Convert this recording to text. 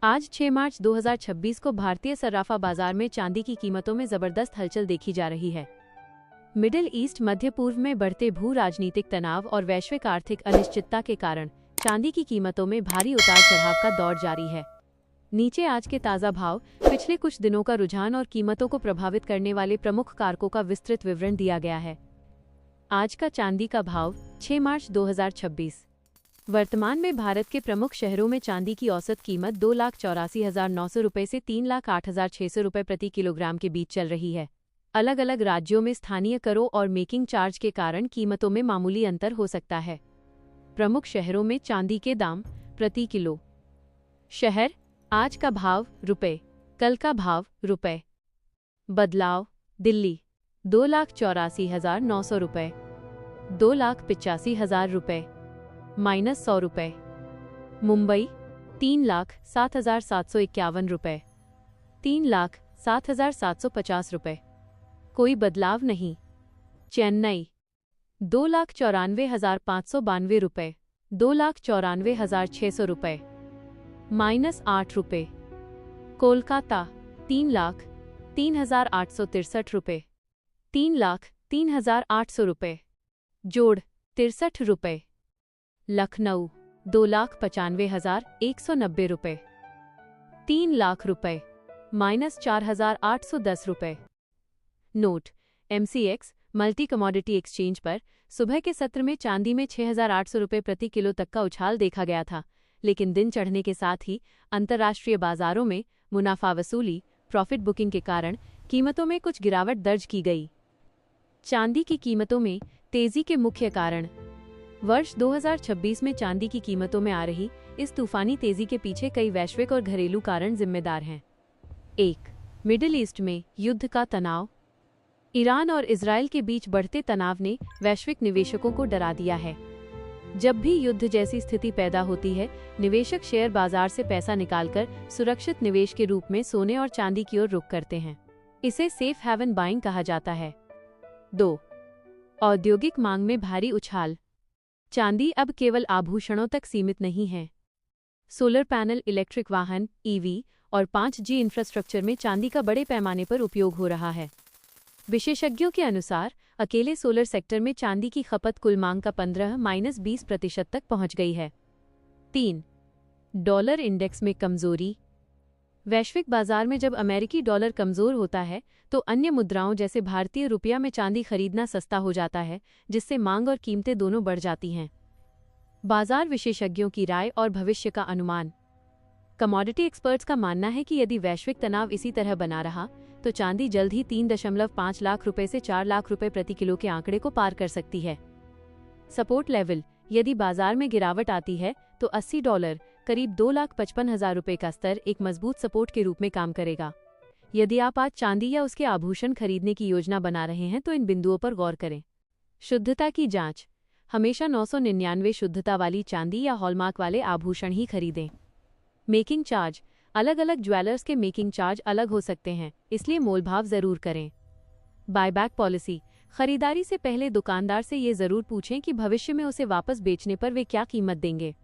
आज 6 मार्च 2026 को भारतीय सर्राफा बाजार में चांदी की कीमतों में जबरदस्त हलचल देखी जा रही है। मिडिल ईस्ट मध्य पूर्व में बढ़ते भू राजनीतिक तनाव और वैश्विक आर्थिक अनिश्चितता के कारण चांदी की कीमतों में भारी उतार चढ़ाव का दौर जारी है। नीचे आज के ताज़ा भाव, पिछले कुछ दिनों का रुझान और कीमतों को प्रभावित करने वाले प्रमुख कारकों का विस्तृत विवरण दिया गया है। आज का चांदी का भाव 6 मार्च 2026। वर्तमान में भारत के प्रमुख शहरों में चांदी की औसत कीमत 2,84,900 रुपये से 3,08,600 रुपये प्रति किलोग्राम के बीच चल रही है। अलग अलग राज्यों में स्थानीय करों और मेकिंग चार्ज के कारण कीमतों में मामूली अंतर हो सकता है। प्रमुख शहरों में चांदी के दाम प्रति किलो। शहर, आज का भाव रुपये, कल का भाव रुपये। बदलाव, दिल्ली 2,84,900 रुपये, 2,85,000 रुपये -100 रुपये। मुंबई 3,07,751 रुपये, 3,07,750 रुपये। कोई बदलाव नहीं। चेन्नई 2,94,592 रुपये, 2,94,600 रुपये -8 रुपये। कोलकाता 3,03,863 रुपये, 3,03,800 रुपये जोड़ 63 रुपये। लखनऊ 2,95,190 रुपये, 3 लाख रुपये -4,810 रुपये। Note, MCX multi commodity exchange पर सुबह के सत्र में चांदी में 6,800 रुपये प्रति किलो तक का उछाल देखा गया था, लेकिन दिन चढ़ने के साथ ही अंतर्राष्ट्रीय बाजारों में मुनाफा वसूली प्रॉफिट बुकिंग के कारण कीमतों में कुछ गिरावट दर्ज की गई। चांदी की कीमतों में तेजी के मुख्य कारण। वर्ष 2026 में चांदी की कीमतों में आ रही इस तूफानी तेजी के पीछे कई वैश्विक और घरेलू कारण जिम्मेदार हैं। 1. मिडिल ईस्ट में युद्ध का तनाव। ईरान और इजरायल के बीच बढ़ते तनाव ने वैश्विक निवेशकों को डरा दिया है। जब भी युद्ध जैसी स्थिति पैदा होती है, निवेशक शेयर बाजार से पैसा निकालकर सुरक्षित निवेश के रूप में सोने और चांदी की ओर रुख करते हैं। इसे सेफ हेवन बाइंग कहा जाता है। 2. औद्योगिक मांग में भारी उछाल। चांदी अब केवल आभूषणों तक सीमित नहीं है। सोलर पैनल, इलेक्ट्रिक वाहन EV और 5G इंफ्रास्ट्रक्चर में चांदी का बड़े पैमाने पर उपयोग हो रहा है। विशेषज्ञों के अनुसार अकेले सोलर सेक्टर में चांदी की खपत कुल मांग का 15-20% तक पहुंच गई है। 3. डॉलर इंडेक्स में कमजोरी। वैश्विक बाजार में जब अमेरिकी डॉलर कमजोर होता है तो अन्य मुद्राओं जैसे भारतीय रुपया में चांदी खरीदना सस्ता हो जाता है, जिससे मांग और कीमतें दोनों बढ़ जाती हैं। बाजार विशेषज्ञों की राय और भविष्य का अनुमान। कमोडिटी एक्सपर्ट्स का मानना है कि यदि वैश्विक तनाव इसी तरह बना रहा तो चांदी जल्द ही 3.5 लाख रुपए से 4 लाख रुपए प्रति किलो के आंकड़े को पार कर सकती है। सपोर्ट लेवल, यदि बाजार में गिरावट आती है तो $80 करीब 2,55,000 रुपये का स्तर एक मजबूत सपोर्ट के रूप में काम करेगा। यदि आप आज चांदी या उसके आभूषण खरीदने की योजना बना रहे हैं तो इन बिंदुओं पर गौर करें। शुद्धता की जांच, हमेशा 999 शुद्धता वाली चांदी या हॉलमार्क वाले आभूषण ही खरीदें। मेकिंग चार्ज, अलग अलग ज्वेलर्स के मेकिंग चार्ज अलग हो सकते हैं, इसलिए मोलभाव जरूर करें। बायबैक पॉलिसी, खरीदारी से पहले दुकानदार से ये जरूर पूछें कि भविष्य में उसे वापस बेचने पर वे क्या कीमत देंगे।